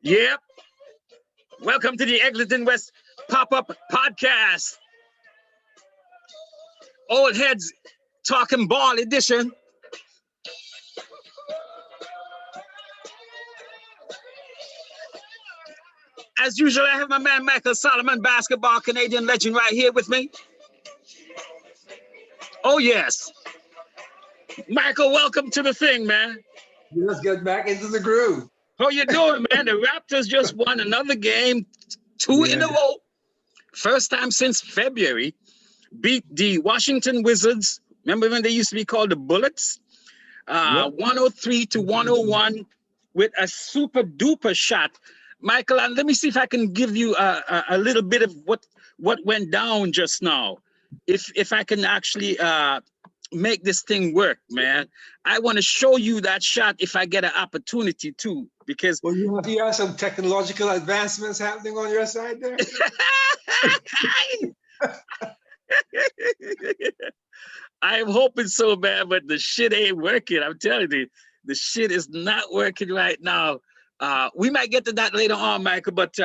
Yep. Welcome to the Eglinton West Pop-Up Podcast. Old Heads Talking Ball edition. As usual, I have my man Michael Solomon, basketball Canadian legend, right here with me. Oh, yes. Michael, welcome to the thing, man. Let's get back into the groove. How you doing, man? The Raptors just won another game, two in a row. First time since February. Beat the Washington Wizards. Remember when they used to be called the Bullets? 103-101 with a super duper shot. Michael, and let me see if I can give you a little bit of what went down just now. If I can actually make this thing work, man. I want to show you that shot if I get an opportunity to, because well, you have some technological advancements happening on your side there. I'm hoping so, man, but the shit ain't working. I'm telling you, the shit is not working right now. We might get to that later on, Michael, but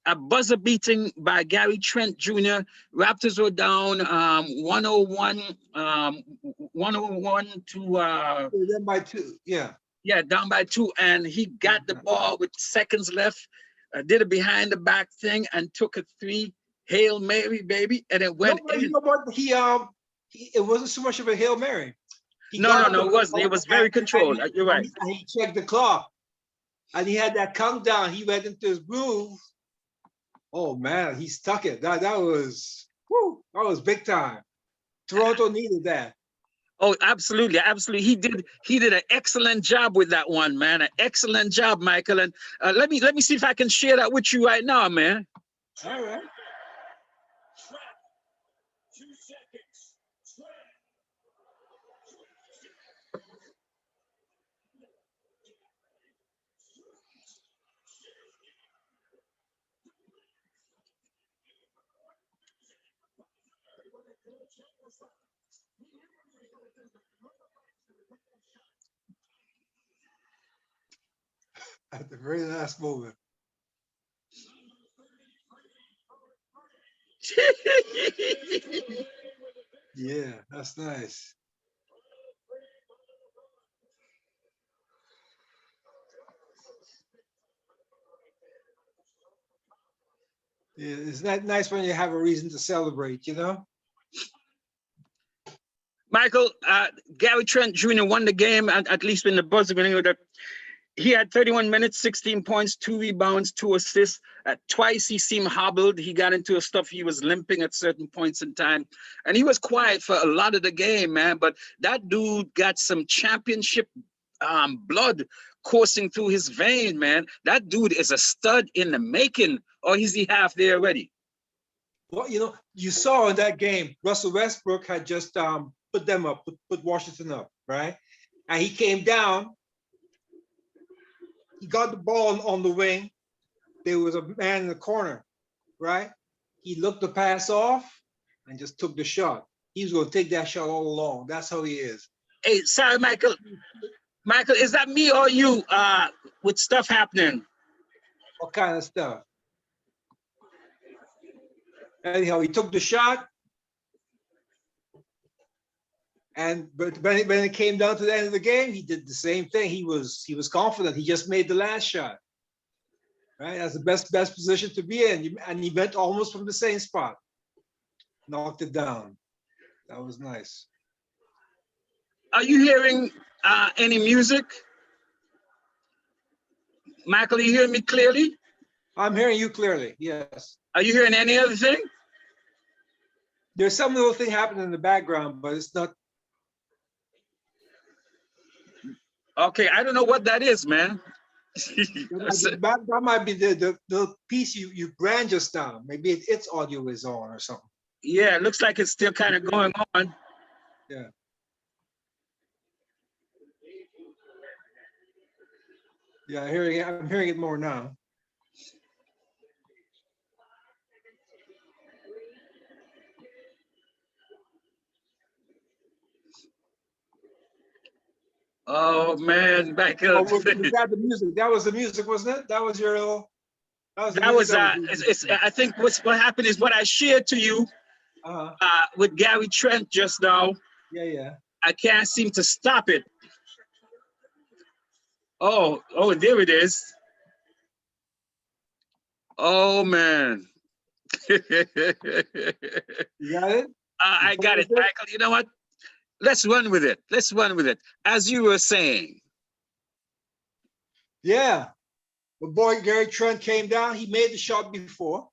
a buzzer beating by Gary Trent Jr. Raptors were down 101 to down by 2. Yeah, down by 2, and he got the ball with seconds left, did a behind the back thing and took a 3 Hail Mary, baby, and it went in. You know what? It wasn't so much of a Hail Mary. No, it wasn't. It was very controlled. You're right. And he checked the clock, and he had that countdown. He went into his groove. Oh man, he stuck it. That was big time. Toronto needed that. Oh, absolutely. He did an excellent job with that one, man. An excellent job, Michael. And let me see if I can share that with you right now, man. All right. Trent, 2 seconds. Trent. At the very last moment. Yeah, that's nice. Yeah, isn't that nice when you have a reason to celebrate, you know? Michael, Gary Trent Jr. won the game, at least in the buzzer beating. He had 31 minutes, 16 points, 2 rebounds, 2 assists. Twice he seemed hobbled. He got into stuff. He was limping at certain points in time. And he was quiet for a lot of the game, man. But that dude got some championship blood coursing through his vein, man. That dude is a stud in the making. Or is he half there already? Well, you know, you saw in that game, Russell Westbrook had just put them up, put Washington up, right? And he came down. He got the ball on the wing. There was a man in the corner, right? He looked the pass off and just took the shot. He was going to take that shot all along. That's how he is. Hey, sorry, Michael. Michael, is that me or you with stuff happening? What kind of stuff? Anyhow, he took the shot. But when it came down to the end of the game, he did the same thing. He was confident. He just made the last shot. Right? That's the best position to be in. And he went almost from the same spot. Knocked it down. That was nice. Are you hearing any music? Michael, are you hearing me clearly? I'm hearing you clearly, yes. Are you hearing any other thing? There's some little thing happening in the background, but it's not. Okay, I don't know what that is, man. That might be the piece you ran just now. Maybe its audio is on or something. Yeah, it looks like it's still kind of going on. Yeah. Yeah, I'm hearing it more now. Oh man, Michael. Oh, was that the music? That was the music, wasn't it? That was your little. That was the That music. was I think what happened is what I shared to you Uh-huh. with Gary Trent just now. Yeah, yeah. I can't seem to stop it. Oh, there it is. Oh man. You got it? I got it, Michael. You know what? Let's run with it. Let's run with it. As you were saying. Yeah. The boy Gary Trent came down. He made the shot before,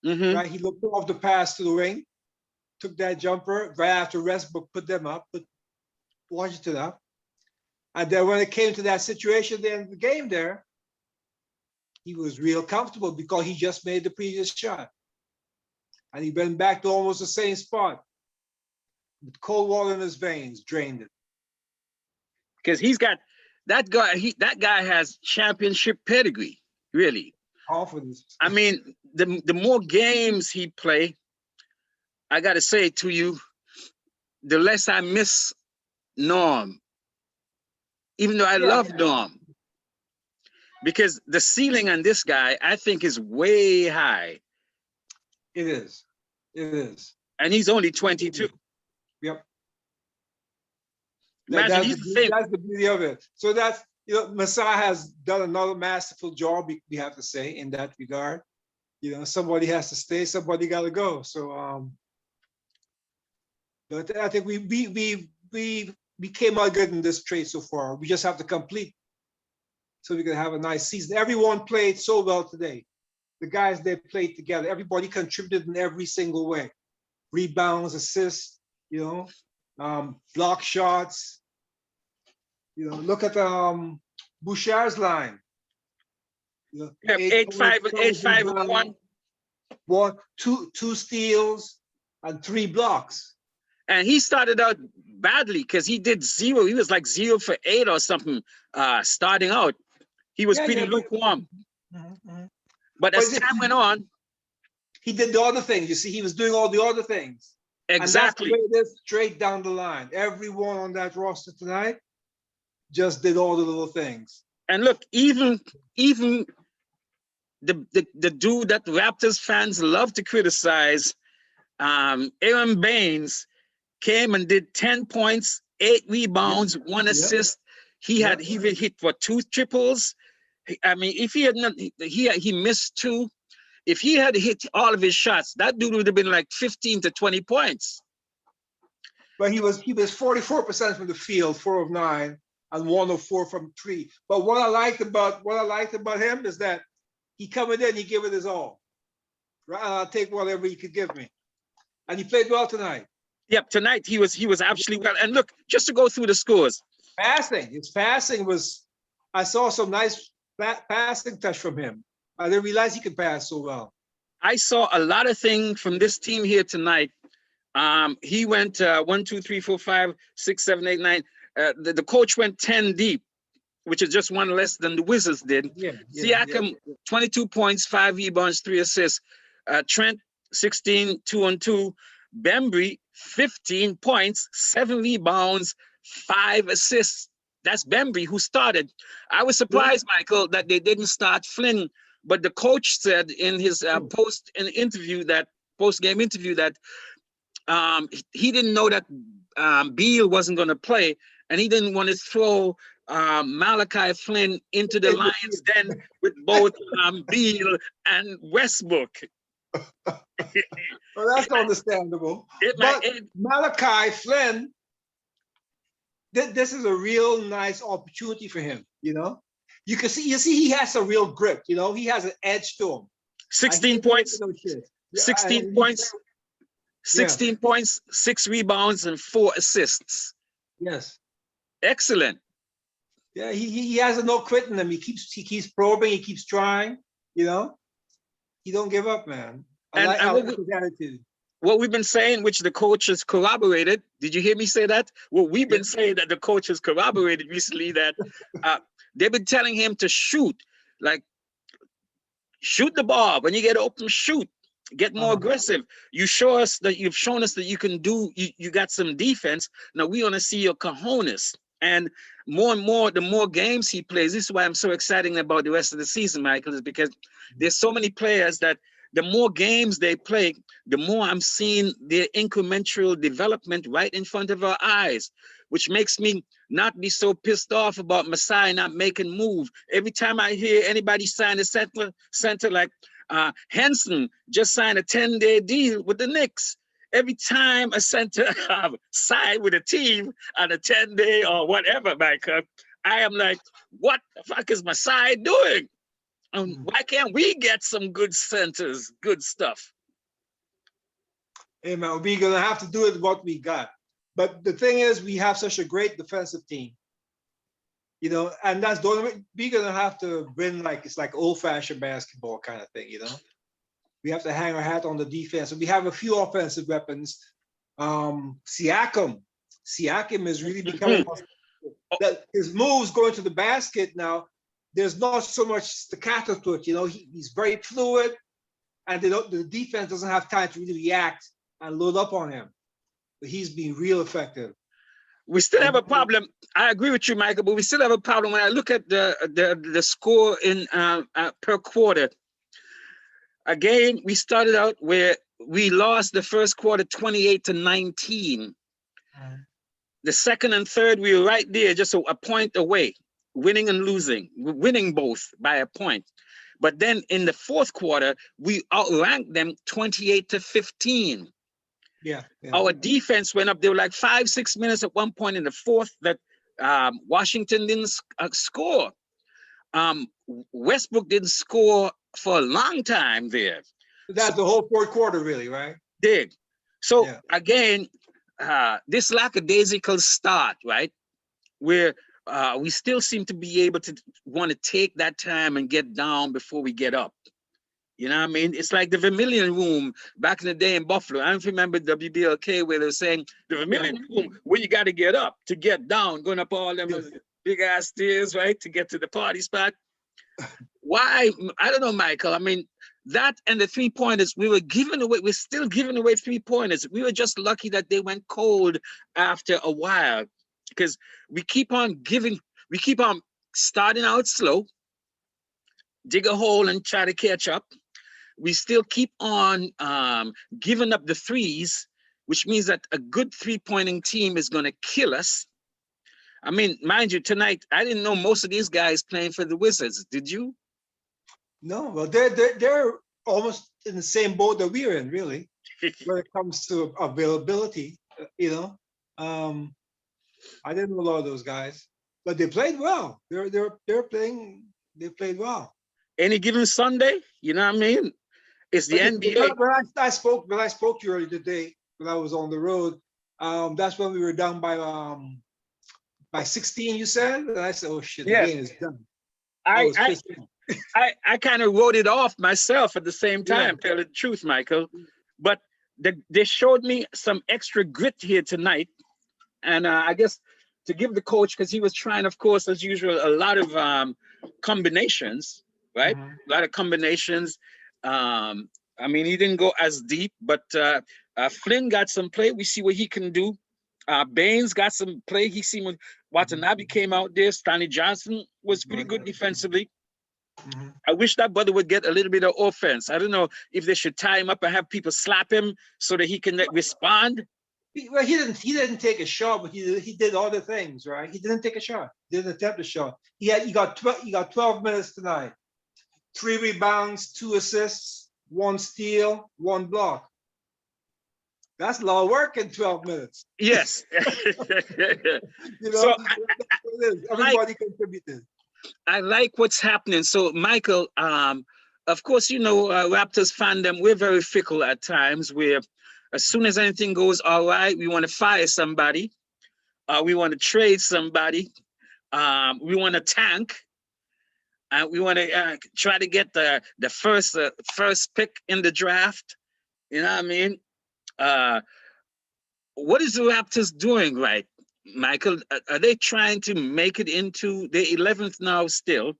right? He looked off the pass to the wing, took that jumper right after Westbrook put them up, put Washington up. And then when it came to that situation at the end of the game there, he was real comfortable because he just made the previous shot. And he went back to almost the same spot. With cold water in his veins, drained it. Because he's got that guy has championship pedigree, really. Confidence. I mean, the more games he play, I gotta say to you, the less I miss Norm. Even though I love Norm. Because the ceiling on this guy, I think, is way high. It is. It is. And he's only 22. Yep. Imagine that's the beauty of it. So that's, Masai has done another masterful job, we have to say, in that regard. Somebody has to stay, somebody got to go. So, but I think we came out good in this trade so far. We just have to complete so we can have a nice season. Everyone played so well today. The guys, they played together. Everybody contributed in every single way. Rebounds, assists, block shots. Look at Bouchard's line. 8-5 and 1. Two steals and 3 blocks. And he started out badly because he did 0. He was like 0 for 8 or something starting out. He was pretty lukewarm. But as time went on, he did the other things. You see, he was doing all the other things. Exactly. And that's the way it is straight down the line. Everyone on that roster tonight just did all the little things. And look, even the dude that Raptors fans love to criticize, Aaron Baines, came and did 10 points, 8 rebounds, 1 assist. He hit for 2 triples. I mean, if he had not, he missed 2. If he had hit all of his shots, that dude would have been like 15 to 20 points. But he was 44% from the field, 4 of 9, and 1 of 4 from 3. But what I liked about him is that he coming in, he gave it his all. Right, I'll take whatever he could give me, and he played well tonight. Yep, tonight he was absolutely well. And look, just to go through the scores. His passing was. I saw some nice passing touch from him. I didn't realize he could pass so well. I saw a lot of things from this team here tonight. He went 1, 2, 3, 4, 5, 6, 7, 8, 9. The coach went 10 deep, which is just 1 less than the Wizards did. Siakam, 22 points, 5 rebounds, 3 assists. Trent, 16, 2 on 2. Bembry, 15 points, 7 rebounds, 5 assists. That's Bembry who started. I was surprised, Michael, that they didn't start Flynn, but the coach said in his post-game interview that he didn't know that Beal wasn't going to play, and he didn't want to throw Malachi Flynn into the Lions den with both Beal and Westbrook. Well, that's understandable. But Malachi Flynn, this is a real nice opportunity for him. You can see, he has a real grip. He has an edge to him. 16 points. 16 points. 16 points, 6 rebounds, and 4 assists. Yes. Excellent. Yeah, he has no quit in him. He keeps probing. He keeps trying. He don't give up, man. I like his attitude. What we've been saying, which the coach has corroborated. Did you hear me say that? What we've been saying that the coach has corroborated recently, that they've been telling him to shoot, like shoot the ball. When you get open, shoot. Get more aggressive. You've shown us that you can do. You got some defense. Now we want to see your cojones. And more, the more games he plays, this is why I'm so excited about the rest of the season, Michael, is because there's so many players that the more games they play, the more I'm seeing their incremental development right in front of our eyes, which makes me not be so pissed off about Masai not making move. Every time I hear anybody sign a center like Henson just signed a 10-day deal with the Knicks. Every time a center signed with a team on a 10-day or whatever, Michael, I am like, what the fuck is Masai doing? Why can't we get some good centers, good stuff? Hey man, we're gonna have to do it what we got. But the thing is, we have such a great defensive team, you know, and that's the only way we're gonna have to win. Like it's like old-fashioned basketball kind of thing, you know. We have to hang our hat on the defense. And we have a few offensive weapons. Siakam is really becoming that his moves going to the basket now. There's not so much staccato to it, you know. He's very fluid, and the defense doesn't have time to really react and load up on him. But he's been real effective. We still have a problem. I agree with you, Michael, but we still have a problem when I look at the score in per quarter. Again, we started out where we lost the first quarter 28-19. The second and third, we were right there, just a point away, winning and losing, winning both by a point. But then in the fourth quarter, we outranked them 28-15. Yeah. Our defense went up. There were like 5-6 minutes at one point in the fourth that Washington didn't score. Westbrook didn't score for a long time there. That's the whole fourth quarter, really, right? Did. So again, this lackadaisical start, right? Where we still seem to be able to want to take that time and get down before we get up. You know what I mean? It's like the Vermilion Room back in the day in Buffalo. I don't remember WBLK where they were saying the Vermilion Room where you got to get up to get down, going up all them big ass stairs, right, to get to the party spot. Why? I don't know, Michael. I mean, that and the 3-pointers, we were giving away. We're still giving away 3-pointers. We were just lucky that they went cold after a while, because we keep on starting out slow, dig a hole and try to catch up. We still keep on giving up the threes, which means that a good 3-pointing team is going to kill us. I mean, mind you, tonight, I didn't know most of these guys playing for the Wizards. Did you? No, well, they're almost in the same boat that we're in, really, when it comes to availability. You know, I didn't know a lot of those guys, but they played well. They played well. Any given Sunday, you know what I mean? It's the NBA. When I spoke to you earlier today, when I was on the road, that's when we were down by 16, you said? And I said, oh shit, the game is done. I kind of wrote it off myself at the same time, tell the truth, Michael. But they showed me some extra grit here tonight. And I guess to give the coach, because he was trying, of course, as usual, a lot of combinations, right? A lot of combinations. I mean, he didn't go as deep, but Flynn got some play. We see what he can do. Baines got some play. He seen when Watanabe came out there. Stanley Johnson was pretty good defensively. I wish that brother would get a little bit of offense. I don't know if they should tie him up and have people slap him so that he can respond. Well, he didn't take a shot, but he did other things, right? He didn't take a shot. Didn't attempt a shot. He got 12 minutes tonight. 3 rebounds, 2 assists, 1 steal, 1 block. That's a lot of work in 12 minutes. Yes. You know, so everybody contributed. I like what's happening. So, Michael, of course, you know, Raptors fandom, we're very fickle at times. Where as soon as anything goes all right, we want to fire somebody. We want to trade somebody. We want to tank. We want to try to get the first pick in the draft. You know what I mean? What is the Raptors doing right, Michael? Are they trying to make it into the 11th now still?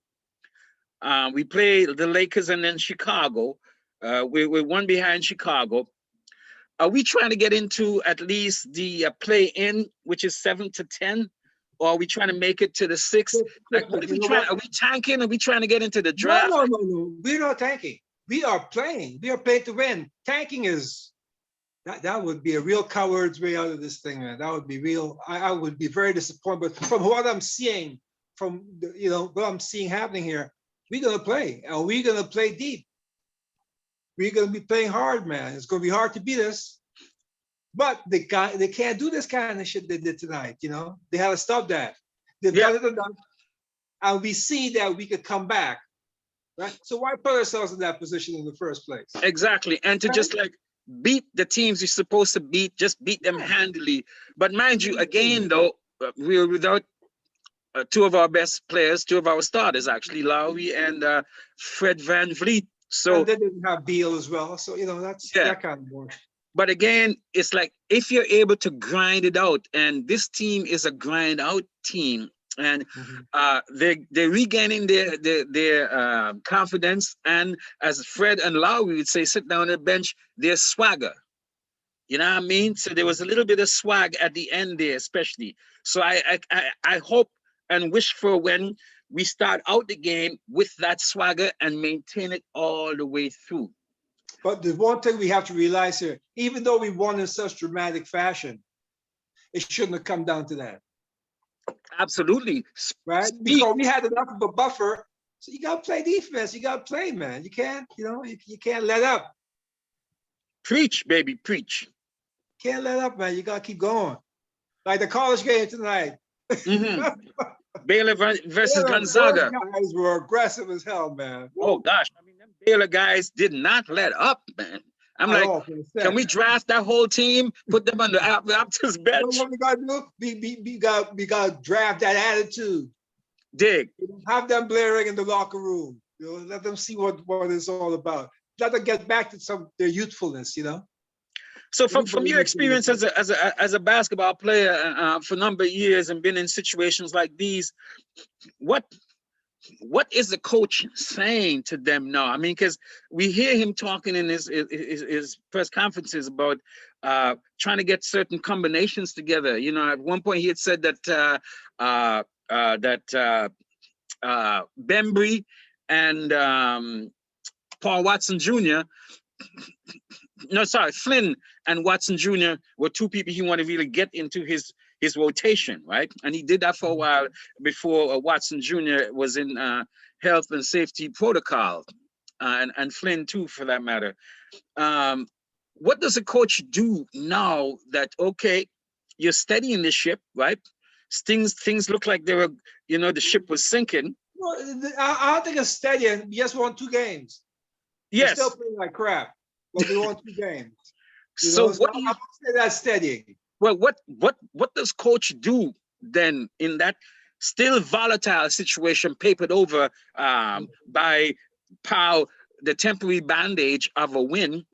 We play the Lakers and then Chicago. We're one behind Chicago. Are we trying to get into at least the play-in, which is 7 to 10? or are we trying to make it to the 6th? Like, what are we trying? Are we tanking? Are we trying to get into the draft? No. We're not tanking. We are playing. We are playing to win. Tanking is that would be a real coward's way out of this thing, man. That would be real. I would be very disappointed. But from what I'm seeing, what I'm seeing happening here, we're gonna play, and we're gonna play deep. We're gonna be playing hard, man. It's gonna be hard to beat us. But they can't do this kind of shit they did tonight. They had to stop that. They've done it enough, and we see that we could come back, right? So why put ourselves in that position in the first place? Exactly, and to just like beat the teams you're supposed to beat, just beat them handily. But mind you, again though, we're without two of our best players, two of our starters actually, Lowry and Fred VanVleet. So and they didn't have Beal as well. So that's that kind of work. But again, it's like if you're able to grind it out, and this team is a grind out team, and they're regaining their confidence, and as Fred and Lowry would say, sit down on the bench, their swagger. You know what I mean? So there was a little bit of swag at the end there, especially. So I hope and wish for when we start out the game with that swagger and maintain it all the way through. But the one thing we have to realize here, even though we won in such dramatic fashion, it shouldn't have come down to that. Absolutely. Right? Because we had enough of a buffer. So you gotta play defense. You gotta play, man. You can't, you can't let up. Preach, baby, preach. Can't let up, man. You gotta keep going. Like the college game tonight. Baylor versus Gonzaga. Guys were aggressive as hell, man. Oh gosh, I mean, them Baylor guys did not let up, man. I'm like, can we draft that whole team, put them on the Raptors bench? You know what we gotta do? We gotta draft that attitude. Dig. Have them blaring in the locker room. Let them see what it's all about. Let them get back to their youthfulness. So from your experience as a basketball player for a number of years and been in situations like these, what is the coach saying to them now? I mean, because we hear him talking in his press conferences about trying to get certain combinations together. At one point he had said that Bembry and Paul Watson Jr. Flynn and Watson Jr. were two people he wanted to really get into his rotation, right? And he did that for a while before Watson Jr. was in health and safety protocol, and Flynn too, for that matter. What does a coach do now that, okay, you're steadying the ship, right? Things look like they were, the ship was sinking. Well, I don't think it's steadying. We just won 2 games. Yes. We're still playing like crap. But we won 2 games. So what do you say that's steadying? Well, what does coach do then in that still volatile situation papered over by the temporary bandage of a win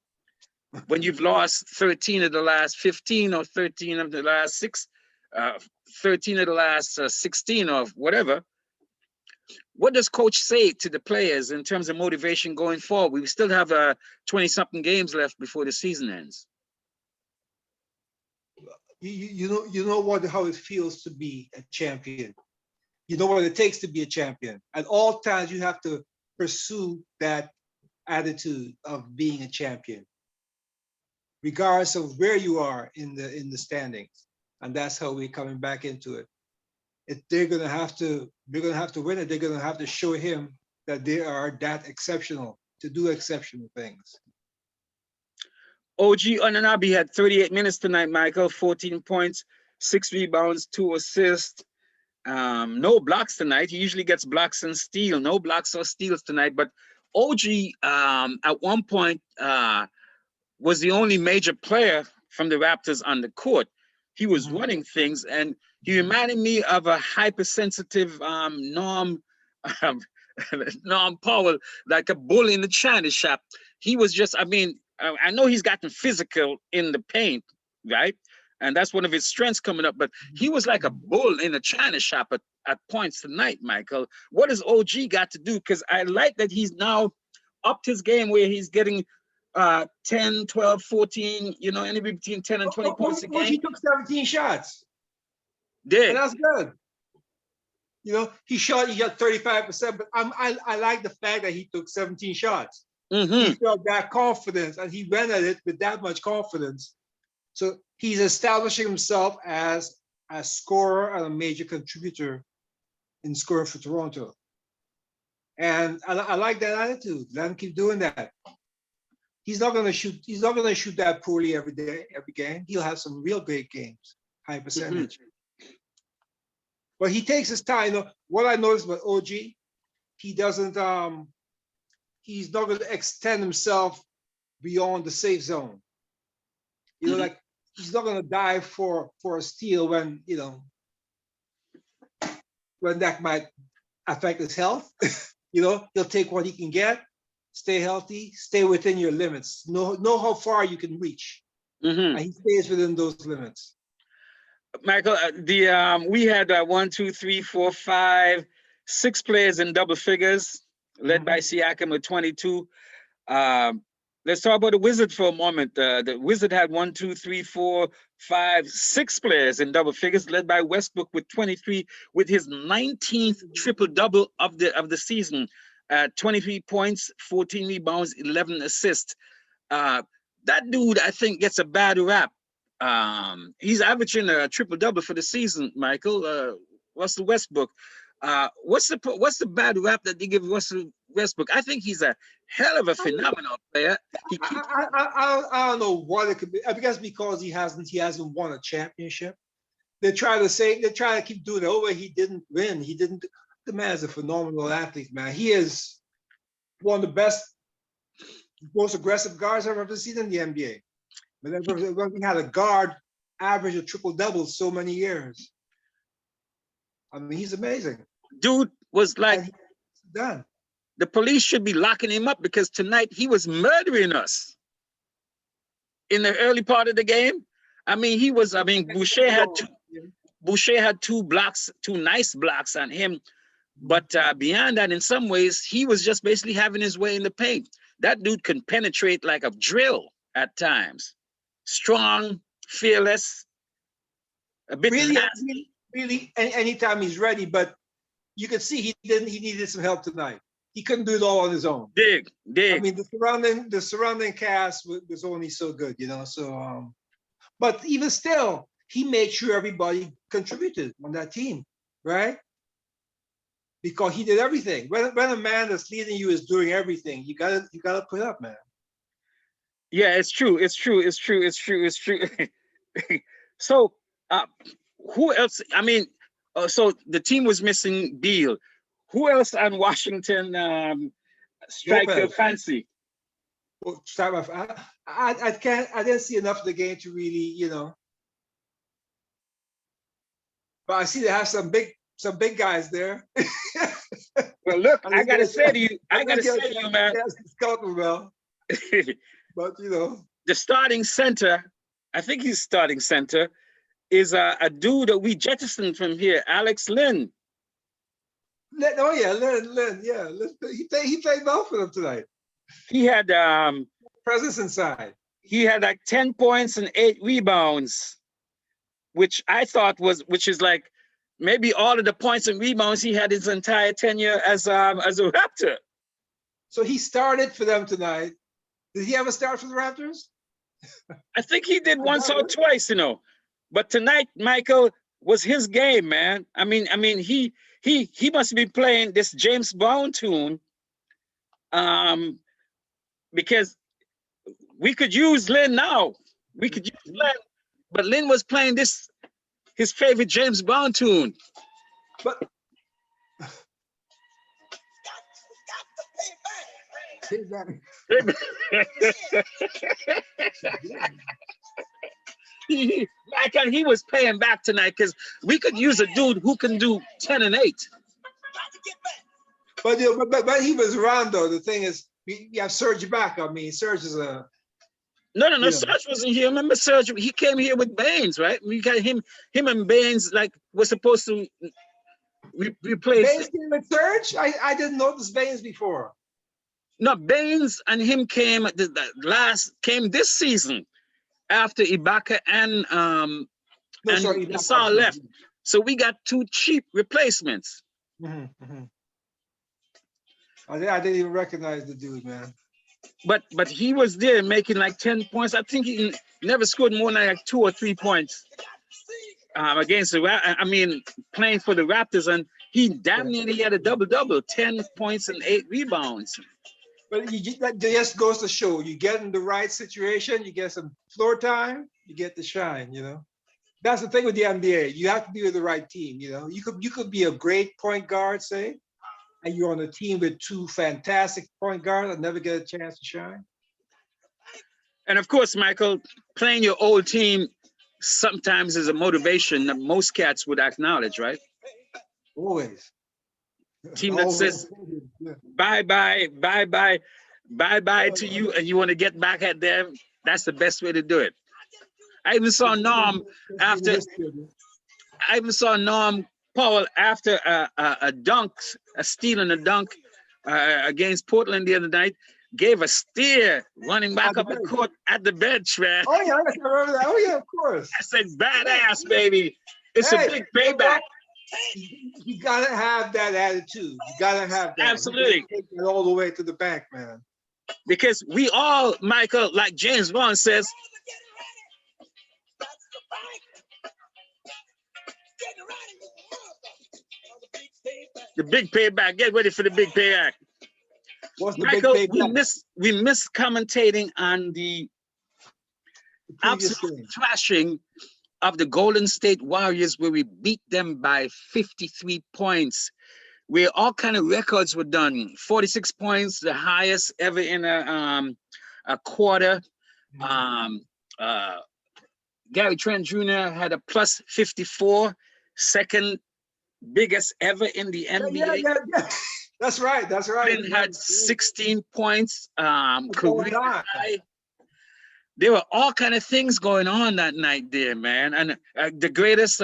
when you've lost 13 of the last 15 or 13 of the last 13 of the last 16 or whatever? What does coach say to the players in terms of motivation going forward? We still have 20-something games left before the season ends. You know how it feels to be a champion. You know what it takes to be a champion. At all times, you have to pursue that attitude of being a champion, regardless of where you are in the standings. And that's how we're coming back into it. They're gonna have to win it. They're gonna have to show him that they are that exceptional to do exceptional things. OG Anunoby had 38 minutes tonight, Michael. 14 points, 6 rebounds, 2 assists. No blocks tonight. He usually gets blocks and steals. No blocks or steals tonight. But OG at one point was the only major player from the Raptors on the court. He was running things, and he reminded me of a hypersensitive Norm Powell, like a bull in the china shop. He was just, I know he's gotten physical in the paint, right? And that's one of his strengths coming up, but he was like a bull in a china shop at points tonight, Michael. What has OG got to do? Because I like that he's now upped his game where he's getting 10, 12, 14, anywhere between 10 and 20 points a game. He took 17 shots. Yeah. And that's good. You know, he shot 35%, but I like the fact that he took 17 shots. He felt that confidence and he went at it with that much confidence. So he's establishing himself as a scorer and a major contributor in scoring for Toronto. And I like that attitude. Let him keep doing that. He's not gonna shoot that poorly every game. He'll have some real great games, high percentage. But he takes his time. You know, what I noticed about OG, he doesn't he's not gonna extend himself beyond the safe zone. You know, like he's not gonna dive for a steal when, you know, when that might affect his health. You know, he'll take what he can get, stay healthy, stay within your limits. Know how far you can reach. And he stays within those limits. Michael, we had 1, 2, 3, 4, 5, 6 players in double figures, led by Siakam with 22. Let's talk about the Wizard for a moment. The Wizard had 1, 2, 3, 4, 5, 6 players in double figures, led by Westbrook with 23, with his 19th triple-double of the season. 23 points, 14 rebounds, 11 assists. That dude, I think, gets a bad rap. He's averaging a triple-double for the season, Michael. Russell Westbrook. What's the bad rap that they give Russell Westbrook? I think he's a hell of a phenomenal player. I don't know what it could be. I guess because he hasn't won a championship. They try to keep doing it. Oh, he didn't win. He didn't. The man is a phenomenal athlete, man. He is one of the best, most aggressive guards I've ever seen in the NBA. But we had a guard average a triple-double so many years. I mean, he's amazing. Dude was like, done. The police should be locking him up because tonight he was murdering us. In the early part of the game, I mean, Boucher had 2 blocks, 2 nice blocks on him. But beyond that, in some ways, he was just basically having his way in the paint. That dude can penetrate like a drill at times. Strong, fearless, a bit really anytime he's ready, but you could see he needed some help tonight. He couldn't do it all on his own. Dig. I mean, the surrounding cast was only so good, you know. So, but even still, he made sure everybody contributed on that team, right? Because he did everything. When a man that's leading you is doing everything, you gotta put up, man. Yeah, it's true. So, who else? I mean, so the team was missing Beal. Who else on Washington strike your fancy? Well, I didn't see enough of the game to really, you know. But I see they have some big guys there. Well, look, I gotta say to you, man. Well. But you know, the starting center, I think he's starting center, is a dude that we jettisoned from here, Alex Lynn. Lynn, yeah. He played well for them tonight. He had presence inside. He had like 10 points and 8 rebounds, which I thought which is like maybe all of the points and rebounds he had his entire tenure as a Raptor. So he started for them tonight. Did he ever start for the Raptors? I think he did once or twice, you know. But tonight, Michael, was his game, man. I mean, he must be playing this James Brown tune, because we could use Lynn now. We could use Lynn, but Lynn was playing his favorite James Brown tune. But he was paying back tonight because we could use a dude who can do 10 and 8. But he was around though. The thing is, we have Serge back. I mean, Serge is a no. Serge wasn't here. Remember Serge? He came here with Baines, right? We got him and Baines like was supposed to replace. Baines came with Serge. I didn't notice Baines before. No, Baines and him came this season after Ibaka and Gasol left. So we got 2 cheap replacements. Mhm, mhm. I didn't even recognize the dude, man. But he was there making like 10 points. I think he never scored more than like 2 or 3 points against the I mean, playing for the Raptors, and he damn nearly had a double-double, 10 points and 8 rebounds. But that just goes to show you get in the right situation, you get some floor time, you get to shine, you know. That's the thing with the NBA. You have to be with the right team, you know. You could be a great point guard, say, and you're on a team with two fantastic point guards that never get a chance to shine. And of course, Michael, playing your old team sometimes is a motivation that most cats would acknowledge, right? Always. Team that Always. says Yeah. bye bye, bye bye, bye bye to you, and you want to get back at them. That's the best way to do it. I even saw Norm after. I even saw Norm Powell after a dunk, a steal and a dunk against Portland the other night. Gave a steer running back up the court at the bench, man. Oh yeah, I remember that. Oh yeah, of course. I said, badass, baby. It's a big payback. You gotta have that attitude. You gotta have that. Absolutely. Take it all the way to the bank, man. Because we all, Michael, like James Bond says, the big payback. Get ready for the big payback. What's the Michael, big payback? we miss commentating on the Previous absolute game. thrashing of the Golden State Warriors, where we beat them by 53 points. Where all kind of records were done. 46 points, the highest ever in a quarter. Gary Trent Jr. had a plus 54, second biggest ever in the NBA. Yeah. That's right. That's right. Clifton had 16 points. Going on. There were all kind of things going on that night there, man. And the greatest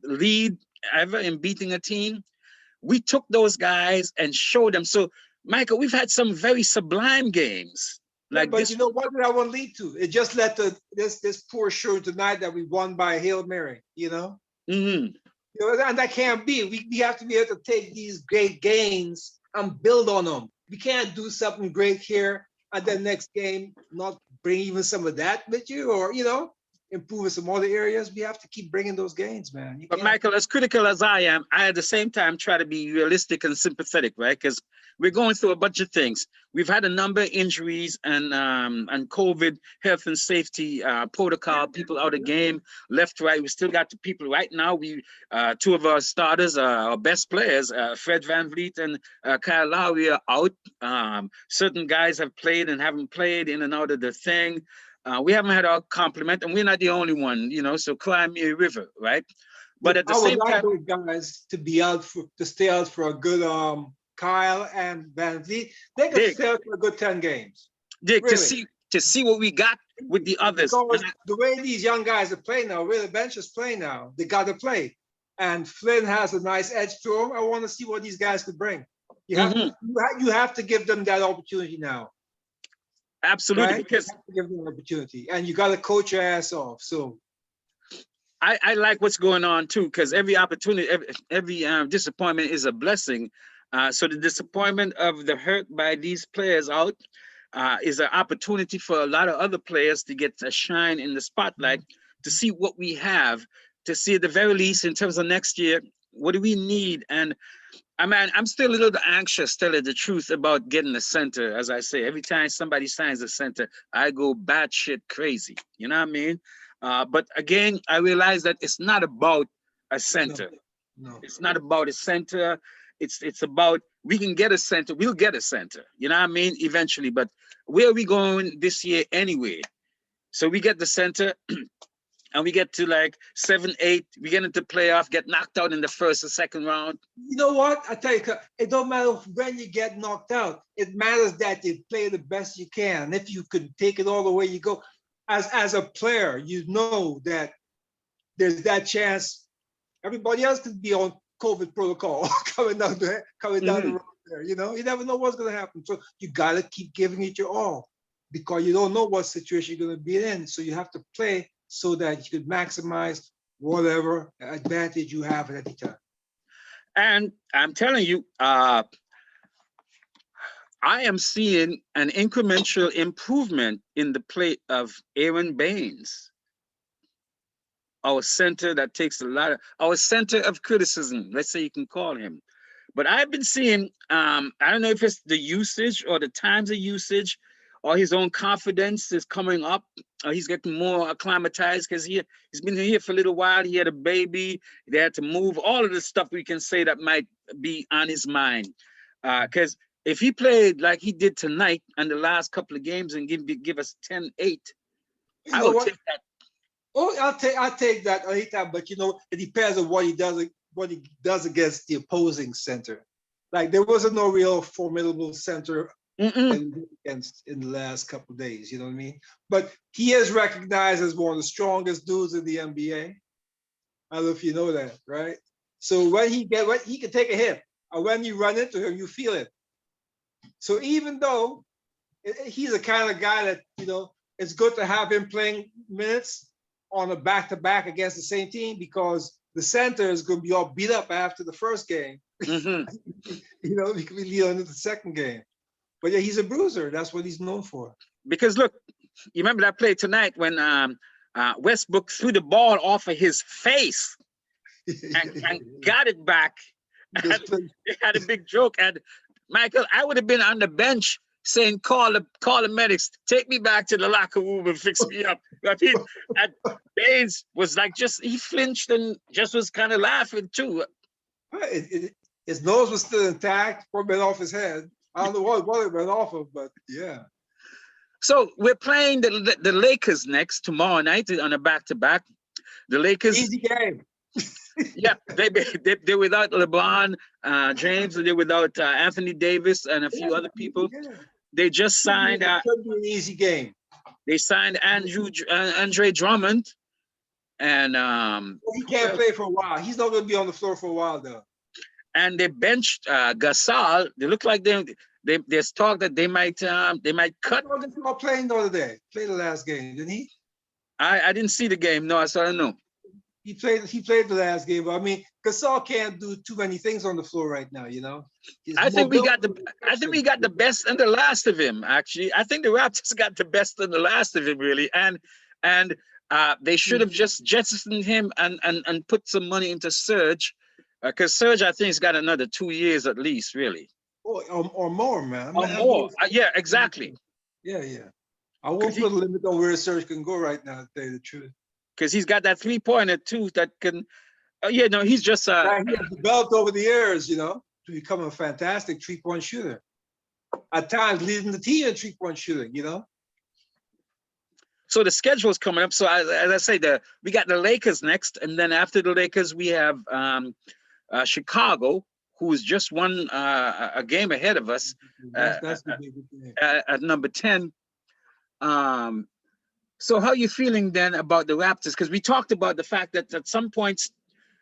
lead ever in beating a team, we took those guys and showed them. So, Michael, we've had some very sublime games. Like but this. you know what did that one lead to? It just led to this poor show tonight that we won by Hail Mary, you know? Mm-hmm. You know, and that can't be. We have to be able to take these great gains and build on them. We can't do something great here and then next game not bring even some of that with you, or, you know, improve in some other areas. We have to keep bringing those gains, man. But Michael, as critical as I am, I at the same time try to be realistic and sympathetic, right? Because we're going through a bunch of things. We've had a number of injuries and COVID, health and safety protocol, people out of game, left, right. We still got the people right now. We two of our starters, our best players, Fred VanVleet and Kyle Lowry are out. Certain guys have played and haven't played in and out of the thing. We haven't had our compliment, and we're not the only one, you know, so cry me a river, right? But at the same time, those guys to be out to stay out for a good Kyle and VanVleet, they could stay out for a good 10 games. Dick, really. to see what we got with the others. Because the way these young guys are playing now, where the benches play now, they got to play. And Flynn has a nice edge to him. I want to see what these guys could bring. You have to give them that opportunity now. Absolutely, right? because you have to give them an opportunity, and you got to coach your ass off. So I like what's going on too, because every opportunity, every disappointment is a blessing. So the disappointment of the hurt by these players out is an opportunity for a lot of other players to get a shine in the spotlight, to see what we have, to see at the very least in terms of next year, what do we need? And I mean, I'm still a little anxious, tell you the truth, about getting a center. As I say, every time somebody signs a center, I go batshit crazy. You know what I mean? But again, I realize that it's not about a center. No. It's not about a center. It's about, we can get a center. We'll get a center. You know what I mean? Eventually. But where are we going this year anyway? So we get the center. And we get to like 7, 8, we get into playoff, get knocked out in the first or second round. You know what? I tell you, it don't matter when you get knocked out. It matters that you play the best you can. And if you can take it all the way you go, as a player, you know that there's that chance. Everybody else could be on COVID protocol coming down the road there. You know, you never know what's going to happen. So you got to keep giving it your all, because you don't know what situation you're going to be in. So you have to play so that you could maximize whatever advantage you have at any time. And I'm telling you, I am seeing an incremental improvement in the play of Aaron Baines, our center that takes a lot of our center of criticism. Let's say you can call him. But I've been seeing, I don't know if it's the usage or the times of usage or his own confidence is coming up. Or he's getting more acclimatized because he's been here for a little while. He had a baby. They had to move. All of the stuff we can say that might be on his mind. Because if he played like he did tonight and the last couple of games and give us 10-8, You I know would what? take that. Oh, I'll take that anytime, but it depends on what he does against the opposing center. Like there wasn't no real formidable center against in the last couple of days, you know what I mean? But he is recognized as one of the strongest dudes in the NBA. I don't know if you know that, right? So when he can take a hit, and when you run into him, you feel it. So even though he's the kind of guy that it's good to have him playing minutes on a back-to-back against the same team because the center is going to be all beat up after the first game. He could be leading into the second game. But yeah, he's a bruiser. That's what he's known for. Because look, you remember that play tonight when Westbrook threw the ball off of his face and got it back. And they had a big joke. And Michael, I would have been on the bench saying, call the medics, take me back to the locker room and fix me up. I mean, and Baines was like he flinched and just was kind of laughing too. His nose was still intact, probably been off his head. I don't know what it went off of, but yeah. So we're playing the Lakers next tomorrow night on a back-to-back. The Lakers. Easy game. Yeah, they're without LeBron James, and they're without Anthony Davis and a few other people. Yeah. They just signed. It could be an easy game. They signed Andre Drummond, and he can't play for a while. He's not going to be on the floor for a while, though. And they benched Gasol. They look like there's talk that they might cut. Gasol playing the other day. Played the last game, didn't he? I didn't see the game. No, I don't know. He played the last game, but I mean, Gasol can't do too many things on the floor right now, I think we got the best and the last of him, actually. I think the Raptors got the best and the last of him, really. And they should have just jettisoned him and put some money into Serge, because Serge, I think, has got another 2 years at least, really. Or more, man. Or more. Yeah, exactly. Yeah. I won't put a limit on where Serge can go right now, to tell you the truth. Because he's got that 3-pointer too that can. He's just. He has developed over the years, to become a fantastic 3-point shooter. At times, leading the team in 3-point shooting, So the schedule is coming up. So as I say, we got the Lakers next, and then after the Lakers, we have Chicago, who's just won a game ahead of us. That's the big thing. At number 10. So how are you feeling then about the Raptors? Because we talked about the fact that at some points,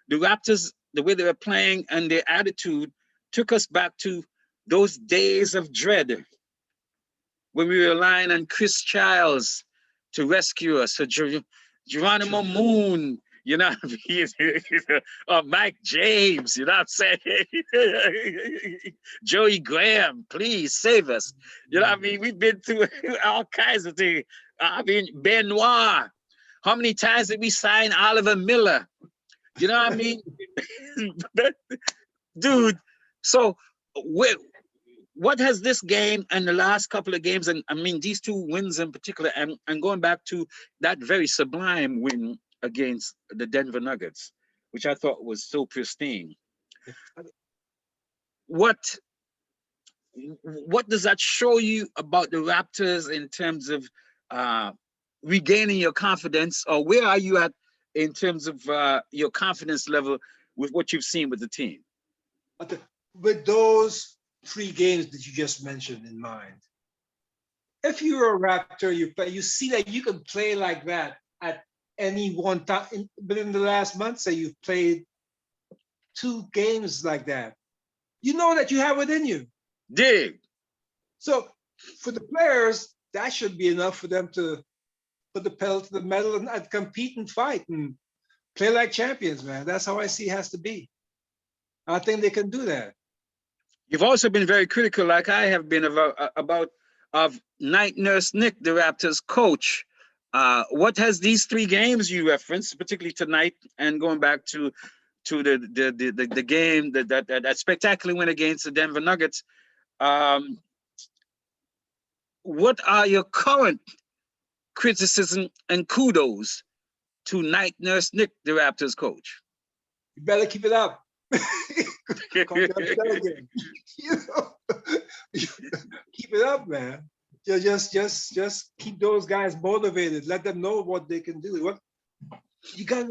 the Raptors, the way they were playing and their attitude took us back to those days of dread when we were relying on Chris Childs to rescue us, or Geronimo Moon, or Mike James, you know what I'm saying? Joey Graham, please save us. You know what I mean? We've been through all kinds of things. I mean, Benoit. How many times did we sign Oliver Miller? You know what I mean? Dude, so what has this game and the last couple of games, and I mean, these 2 wins in particular, and going back to that very sublime win against the Denver Nuggets, which I thought was so pristine. What does that show you about the Raptors in terms of regaining your confidence, or where are you at in terms of your confidence level with what you've seen with the team? With those 3 games that you just mentioned in mind, if you're a Raptor, you see that you can play like that at any one time. But in the last month, say you've played 2 games like that, you know that you have it in you. Dig. So for the players, that should be enough for them to put the pedal to the metal and compete and fight and play like champions, man. That's how I see it has to be. I think they can do that. You've also been very critical, like I have been, about of Night Nurse Nick, the Raptors coach. What has these 3 games you referenced, particularly tonight, and going back to the game that spectacular win against the Denver Nuggets? What are your current criticism and kudos to Night Nurse Nick, the Raptors coach? You better keep it up. You know, keep it up, man. Just keep those guys motivated. Let them know what they can do. What you got?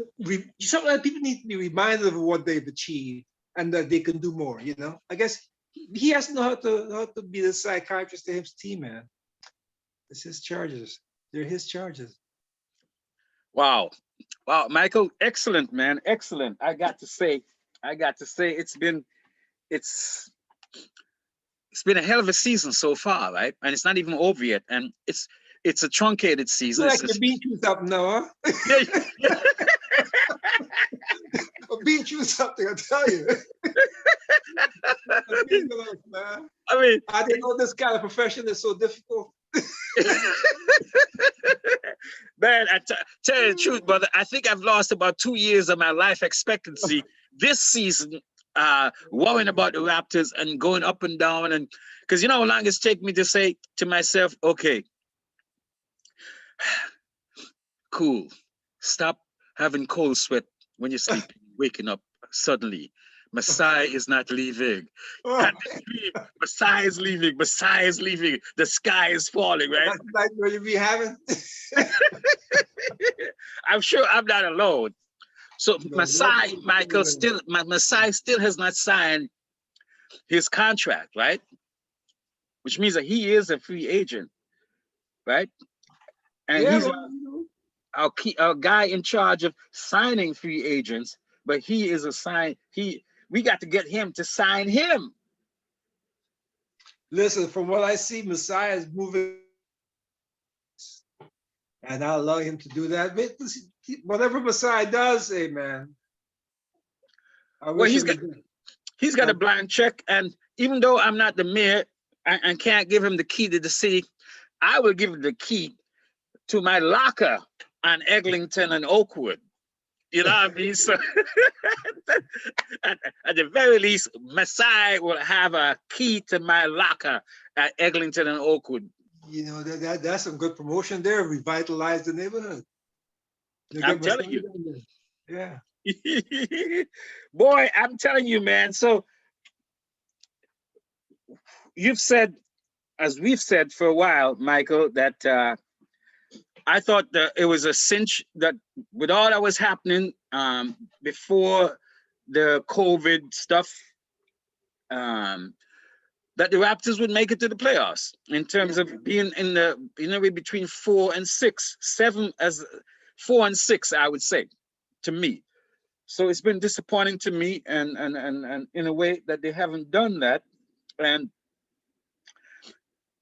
Sometimes people need to be reminded of what they've achieved and that they can do more. You know, I guess he has to know how to be the psychiatrist to his team, man. It's his charges. They're his charges. Wow, Michael, excellent, man, excellent. I got to say, it's been a hell of a season so far, right? And it's not even over yet, and it's a truncated season. Like you're being through something now, huh? I'm being through something, I tell you. Man. I mean, I didn't know this kind of profession is so difficult. Man, tell you the truth, brother, I think I've lost about 2 years of my life expectancy this season, worrying about the Raptors and going up and down, and because you know how long it's taken me to say to myself, okay, cool, stop having cold sweat when you're sleeping, waking up suddenly. Messiah is not leaving. Messiah is leaving. Messiah is leaving. The sky is falling, right? That's like what you be having. I'm sure I'm not alone. So Messiah, Michael, Messiah still has not signed his contract, right? Which means that he is a free agent, right? And Yeah, he's our guy in charge of signing free agents, but he is we got to get him to sign him. Listen, from what I see, Messiah is moving, and I'll allow him to do that. But whatever Messiah does, hey man. Well, he's got a blank check, and even though I'm not the mayor and can't give him the key to the city, I will give him the key to my locker on Eglinton and Oakwood. You know what I mean? So at the very least, Messiah will have a key to my locker at Eglinton and Oakwood. You know, that's some good promotion there. Revitalize the neighborhood. I'm telling you. Yeah. Boy, I'm telling you, man. So you've said, as we've said for a while, Michael, that I thought that it was a cinch that with all that was happening before the COVID stuff, that the Raptors would make it to the playoffs in terms of being in the between 4 and 6, 7 as 4 and 6, I would say, to me. So it's been disappointing to me, and in a way that they haven't done that, and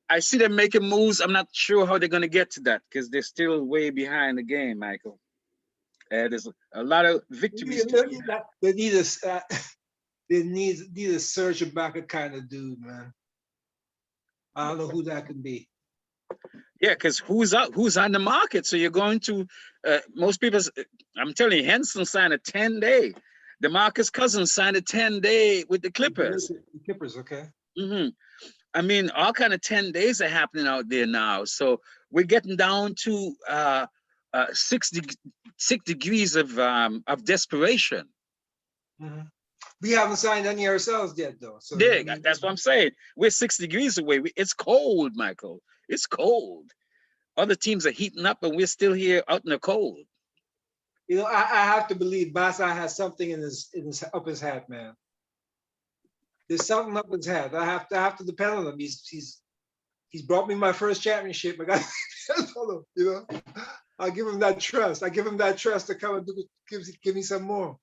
I see them making moves. I'm not sure how they're going to get to that because they're still way behind the game, Michael. There's a lot of victories. They need a they need a Serge Ibaka kind of dude, man. I don't know who that could be. Yeah, because who's on the market? So you're going to most people. I'm telling you, Henson signed a 10-day. DeMarcus Cousins signed a 10-day with the Clippers. The Clippers, okay. Mm-hmm. I mean, all kind of 10 days are happening out there now. So we're getting down to 6 degrees of desperation. Mm-hmm. We haven't signed any ourselves yet, though. So yeah, that's what I'm saying. We're 6 degrees away. It's cold, Michael. It's cold. Other teams are heating up, and we're still here out in the cold. You know, I have to believe Basa has something in his up his hat, man. There's something up his hat. I have to depend on him. He's brought me my first championship. I got to depend on him, you know. I'll give him that trust. I give him that trust to come and give me some more.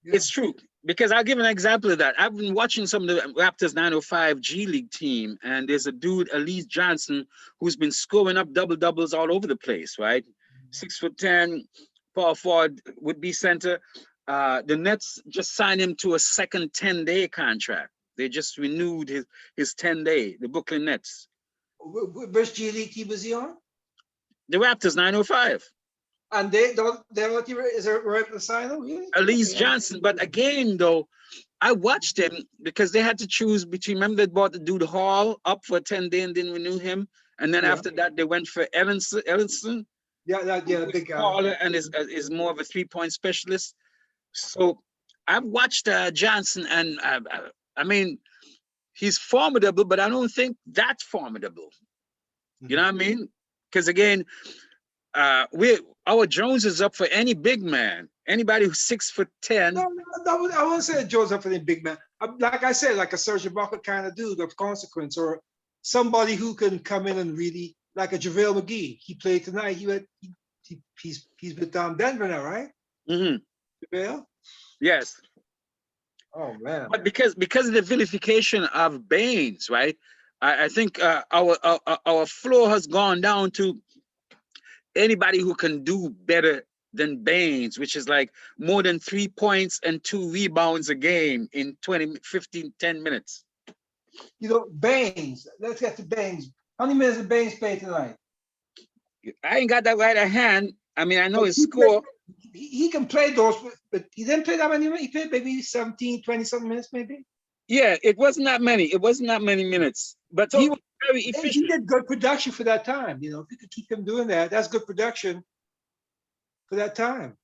Yeah. It's true, because I'll give an example of that. I've been watching some of the Raptors 905 G League team, and there's a dude, Elise Johnson, who's been scoring up double-doubles all over the place, right? 6'10", power forward, would be center. the Nets just signed him to a second 10-day contract. They just renewed his 10-day, the Brooklyn Nets. Which G League team is he on? The Raptors 905. And they don't is there a right sign him? Really? Elise Okay. Johnson. But again, though, I watched him because they had to choose between, remember they bought the dude Hall up for 10 day and didn't renew him. And then Yeah. after that, they went for Ellenson. Yeah, the big guy. Taller and is more of a 3-point specialist. So I've watched Johnson, and I mean, he's formidable, but I don't think that's formidable. You know what I mean? Because again, our Jones is up for any big man, anybody who's 6'10". No, I wouldn't say Joe's up for the big man. Like I said, like a Serge Ibaka kind of dude of consequence, or somebody who can come in and really, like a JaVale McGee. He played tonight. He's with Denver now, right? Mm-hmm. JaVale? Yes. Oh man. But because of the vilification of Baines, right? I think our floor has gone down to anybody who can do better than Baines, which is like more than 3 points and 2 rebounds a game in 10 minutes. You know, Baines. Let's get to Baines. How many minutes did Baines play tonight? I ain't got that right at hand. I mean, I know his score. He can play those, but he didn't play that many minutes. He played maybe 17, 20 something minutes, maybe. Yeah, it wasn't that many. It wasn't that many minutes, but So, he was very He efficient. did good production for that time. You know, if you could keep him doing that, that's good production for that time.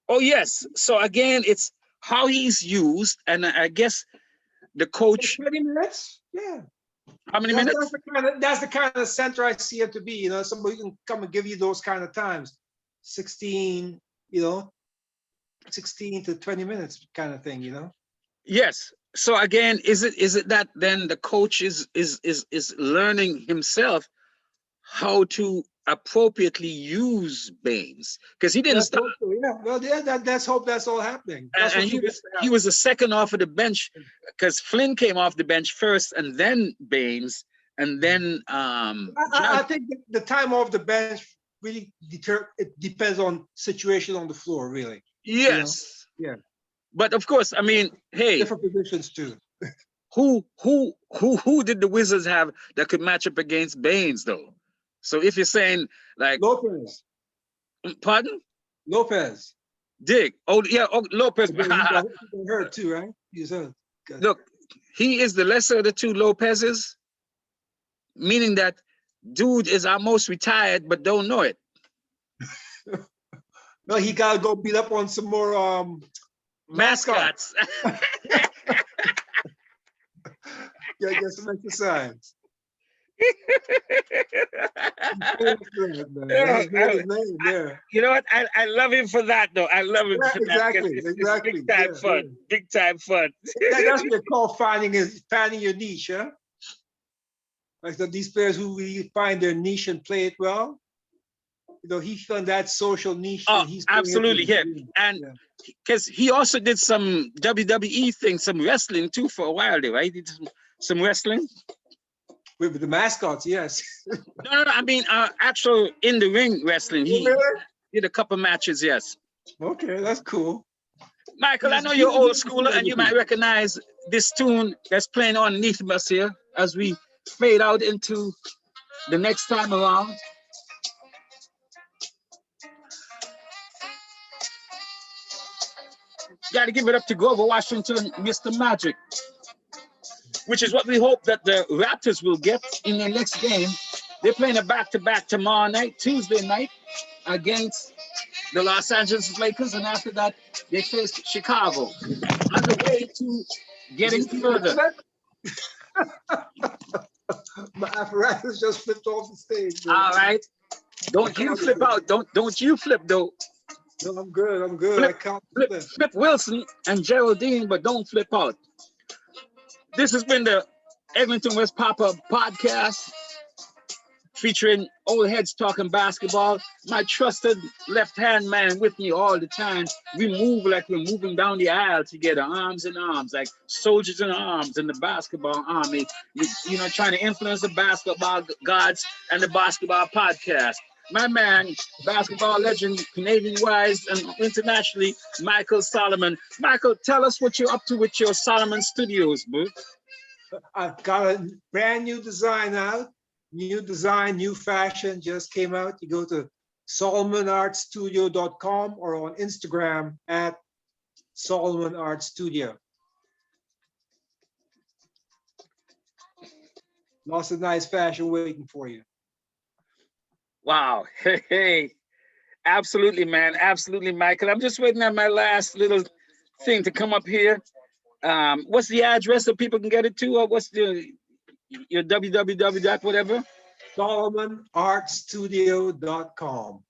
Oh yes. So again, it's how he's used, and I guess the coach. 20 minutes? Yeah. How many minutes? That's the kind of center I see him to be. You know, somebody who can come and give you those kind of times. 16, 16 to 20 minutes kind of thing, Yes. So again, is it that then the coach is learning himself how to appropriately use Baines, because he didn't start. Yeah, well, yeah, let's hope that's all happening. That's And he was the second off of the bench, because Flynn came off the bench first, and then Baines, and then I think the time off the bench really it depends on situation on the floor, really. yes, Yeah. But of course, I mean, hey, Different positions too. who did the Wizards have that could match up against Baines though? So if you're saying like Lopez. Pardon? Lopez. Dick. Oh yeah, Lopez. He got hurt too, right? He's hurt. Look, he is the lesser of the two Lopez's, meaning that dude is almost retired but don't know it. No, he gotta go beat up on some more Mascots. Yeah, get some exercise. You know what? I love him for that though. I love him for that. Exactly. Big time fun. Yeah. Big time fun. That's what they call finding your niche, huh? Like these players who really find their niche and play it well. He found that social niche. Oh, absolutely, yeah. And because he also did some WWE thing, some wrestling too for a while there, right? He did some wrestling. With the mascots, yes. No, I mean actual in the ring wrestling. He did a couple matches, yes. Okay, that's cool. Michael, I know you're old schooler and you might recognize this tune that's playing underneath us here as we fade out into the next time around. Got to give it up to Grover Washington, Mr. Magic, which is what we hope that the Raptors will get in their next game. They're playing a back-to-back tomorrow night, Tuesday night, against the Los Angeles Lakers, and after that, they face Chicago. On the way to getting further. My apparatus just flipped off the stage. Man. All right. Don't you flip out. Don't you flip, though. No, I'm good. I can't flip Wilson and Geraldine, but don't flip out. This has been the Eglinton West Pop-Up Podcast, featuring old heads talking basketball. My trusted left-hand man with me all the time. We move like we're moving down the aisle together, arms in arms, like soldiers in arms in the basketball army. Trying to influence the basketball gods and the basketball podcast. my man, basketball legend, Canadian-wise and internationally, Michael Solomon. Michael, tell us what you're up to with your Solomon Studios, boo. I've got a brand new design out. New design, new fashion just came out. You go to solomonartstudio.com or on Instagram at Solomon Art Studio. Lots of nice fashion waiting for you. Wow. Hey, hey. Absolutely, man. Absolutely, Michael. I'm just waiting on my last little thing to come up here. What's the address so people can get it to? Or what's your www dot whatever? SolomonArtstudio.com.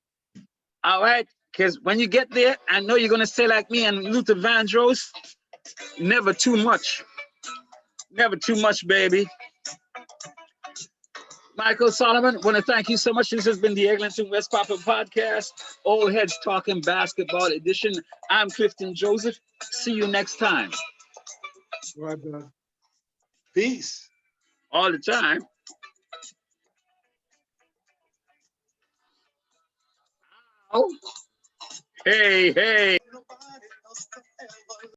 All right. Because when you get there, I know you're going to say like me and Luther Vandross, never too much. Never too much, baby. Michael Solomon, want to thank you so much. This has been the Eglinton West Papa Podcast, Old Heads Talking Basketball Edition. I'm Clifton Joseph. See you next time. All right, bud. Peace. All the time. Oh. Hey, hey.